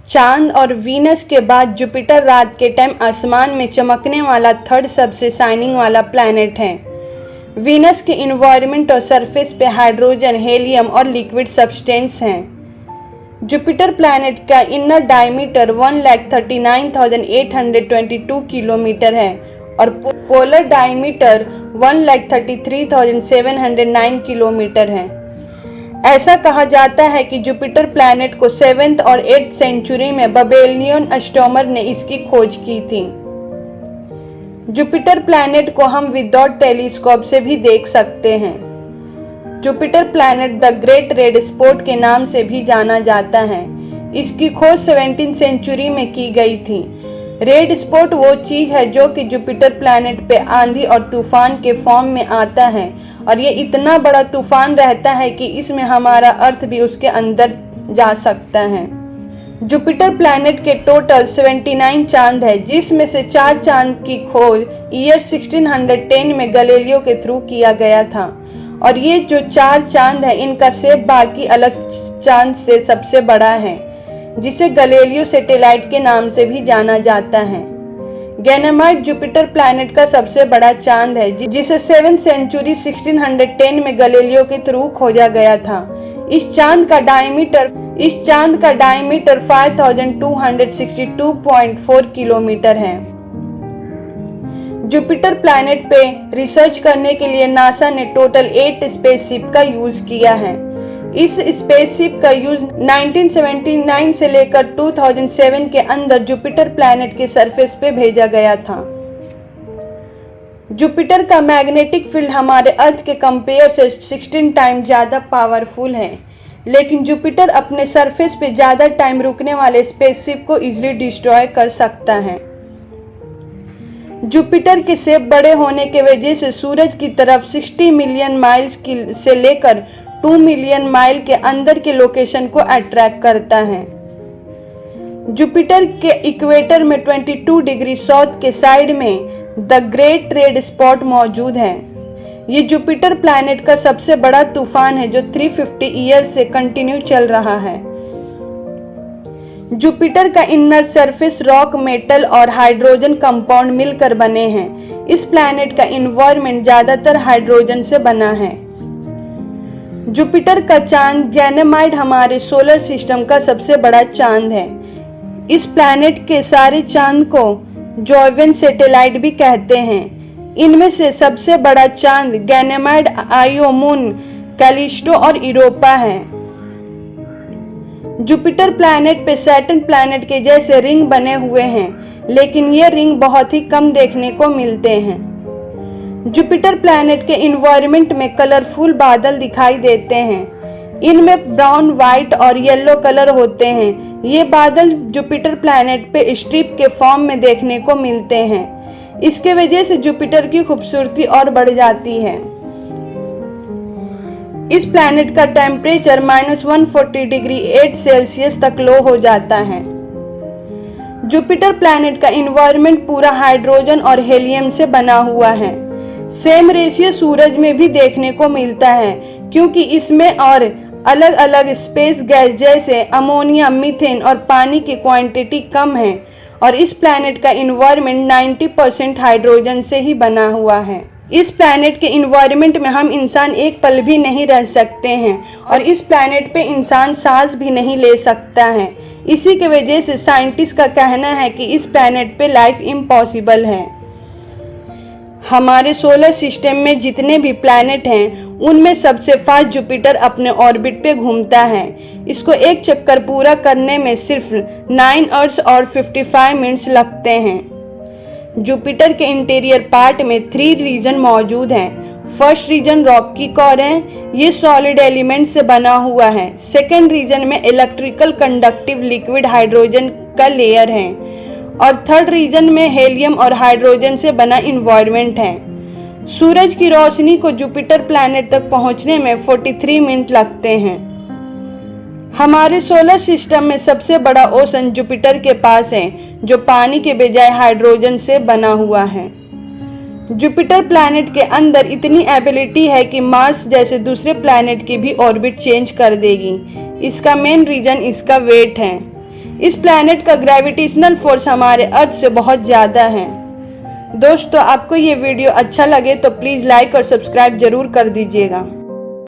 चांद और वीनस के बाद जुपिटर रात के टाइम आसमान में चमकने वाला थर्ड सबसे शाइनिंग वाला प्लैनेट है। वीनस के इन्वायरमेंट और सरफेस पे हाइड्रोजन, हेलियम और लिक्विड सब्सटेंस हैं। जुपिटर प्लैनेट का इनर डायमीटर 1,39,822 किलोमीटर है और पोलर डायमीटर 1,33,709 किलोमीटर है। ऐसा कहा जाता है कि जुपिटर प्लैनेट को 7th और 8th सेंचुरी में बाबेलियन एस्ट्रोनॉमर ने इसकी खोज की थी। जुपिटर प्लैनेट को हम विदाउट टेलीस्कोप से भी देख सकते हैं। Jupiter planet the great red spot के नाम से भी जाना जाता है। इसकी खोज 17th सेंचुरी में की गई थी। रेड स्पॉट वो चीज है जो कि जुपिटर प्लैनेट पे आंधी और तूफान के फॉर्म में आता है और ये इतना बड़ा तूफान रहता है कि इसमें हमारा अर्थ भी उसके अंदर जा सकता है। जुपिटर प्लैनेट के टोटल 79 चांद है, जिसमें से 4 चांद की खोज ईयर 1610 में गैलीलियो के थ्रू किया गया था और ये जो 4 चांद है इनका शेप बाकी अलग चांद से सबसे बड़ा है, जिसे गैलीलियो सैटेलाइट के नाम से भी जाना जाता है। गैनेमाइड जुपिटर प्लैनेट का सबसे बड़ा चांद है, जिसे 7th सेंचुरी 1610 में गैलीलियो के थ्रू खोजा गया था। इस चांद का डायमीटर 5262.4 किलोमीटर है। जुपिटर प्लैनेट पे रिसर्च करने के लिए नासा ने टोटल 8 स्पेसशिप का यूज किया है। इस स्पेसशिप का यूज 1979 से लेकर 2007 के अंदर जुपिटर प्लैनेट के सरफेस पे भेजा गया था। जुपिटर का मैग्नेटिक फील्ड हमारे अर्थ के कंपेयर से 16 टाइम ज़्यादा पावरफुल है, लेकिन जुपिटर अपने सरफेस पे ज़्यादा टाइम रुकने वाले स्पेसशिप को इजीली डिस्ट्रॉय कर सकता है। जुपिटर के शेप बड़े होने के वजह से सूरज की तरफ 60 मिलियन माइल्स से लेकर 2 मिलियन माइल के अंदर के लोकेशन को अट्रैक्ट करता है। जुपिटर के इक्वेटर में 22 डिग्री साउथ के साइड में द ग्रेट रेड स्पॉट मौजूद है। ये जुपिटर प्लैनेट का सबसे बड़ा तूफान है जो 350 ईयर से कंटिन्यू चल रहा है। जुपिटर का इनर सरफेस रॉक, मेटल और हाइड्रोजन कंपाउंड मिलकर बने हैं। इस प्लैनेट का इन्वायरमेंट ज्यादातर हाइड्रोजन से बना है। जुपिटर का चांद गैनेमाइड हमारे सोलर सिस्टम का सबसे बड़ा चांद है। इस प्लैनेट के सारे चांद को जॉयवेन सैटेलाइट भी कहते हैं। इनमें से सबसे बड़ा चांद गैनेमाइड, आइओ, मून, कैलिस्टो और यूरोपा है। जुपिटर प्लैनेट पे सैटर्न प्लैनेट के जैसे रिंग बने हुए हैं, लेकिन ये रिंग बहुत ही कम देखने को मिलते हैं। जुपिटर प्लैनेट के इन्वायरमेंट में कलरफुल बादल दिखाई देते हैं। इनमें ब्राउन, व्हाइट और येलो कलर होते हैं। ये बादल जुपिटर प्लैनेट पे स्ट्रिप के फॉर्म में देखने को मिलते हैं। इसके वजह से जुपिटर की खूबसूरती और बढ़ जाती है। इस प्लैनेट का टेम्परेचर -140 डिग्री 8 सेल्सियस तक लो हो जाता है। जुपिटर प्लैनेट का इन्वायरमेंट पूरा हाइड्रोजन और हेलियम से बना हुआ है। सेम रेशियो सूरज में भी देखने को मिलता है, क्योंकि इसमें और अलग अलग स्पेस गैस जैसे अमोनिया, मीथेन और पानी की क्वांटिटी कम है और इस प्लैनेट का इन्वायरमेंट 90% हाइड्रोजन से ही बना हुआ है। इस प्लैनेट के इन्वायरमेंट में हम इंसान एक पल भी नहीं रह सकते हैं और इस प्लैनेट पे इंसान सांस भी नहीं ले सकता है। इसी के वजह से साइंटिस्ट का कहना है कि इस प्लैनेट पे लाइफ इम्पॉसिबल है। हमारे सोलर सिस्टम में जितने भी प्लैनेट हैं उनमें सबसे फास्ट जुपिटर अपने ऑर्बिट पे घूमता है। इसको एक चक्कर पूरा करने में सिर्फ 9 आवर्स और 55 मिनट्स लगते हैं। जुपिटर के इंटीरियर पार्ट में 3 रीजन मौजूद हैं। फर्स्ट रीजन रॉकी कोर है, ये सॉलिड एलिमेंट से बना हुआ है। सेकेंड रीजन में इलेक्ट्रिकल कंडक्टिव लिक्विड हाइड्रोजन का लेयर है और थर्ड रीजन में हेलियम और हाइड्रोजन से बना इन्वायरमेंट है। सूरज की रोशनी को जुपिटर प्लैनेट तक पहुंचने में 43 मिनट लगते हैं। हमारे सोलर सिस्टम में सबसे बड़ा ओशन जुपिटर के पास है, जो पानी के बजाय हाइड्रोजन से बना हुआ है। जुपिटर प्लैनेट के अंदर इतनी एबिलिटी है कि मार्स जैसे दूसरे प्लैनेट की भी ऑर्बिट चेंज कर देगी। इसका मेन रीजन इसका वेट है। इस प्लैनेट का ग्रेविटेशनल फोर्स हमारे अर्थ से बहुत ज़्यादा है। दोस्तों, आपको ये वीडियो अच्छा लगे तो प्लीज़ लाइक और सब्सक्राइब जरूर कर दीजिएगा।